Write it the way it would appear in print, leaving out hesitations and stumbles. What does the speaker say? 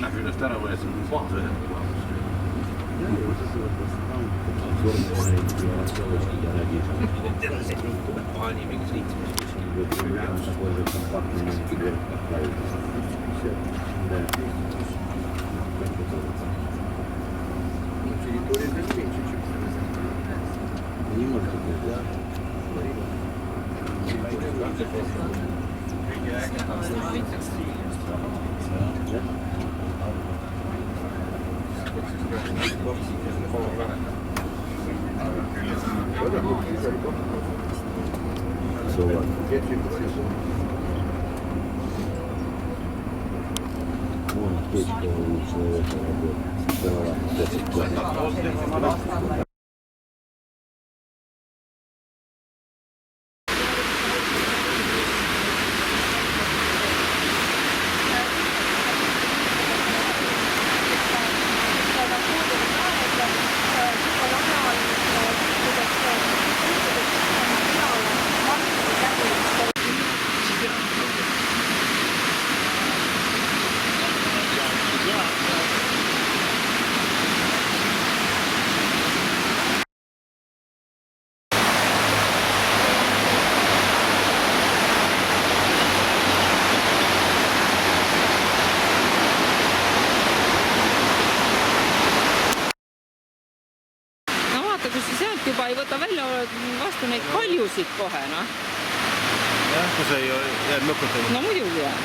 linna küljest ära võetud, see on baasõhjad tulemas. Paani mingi kus sa sealt juba ei võta välja vastu neid kaljusid kohe, noh. Jah, kui sa ei jääd lõputama. No muidugi jah.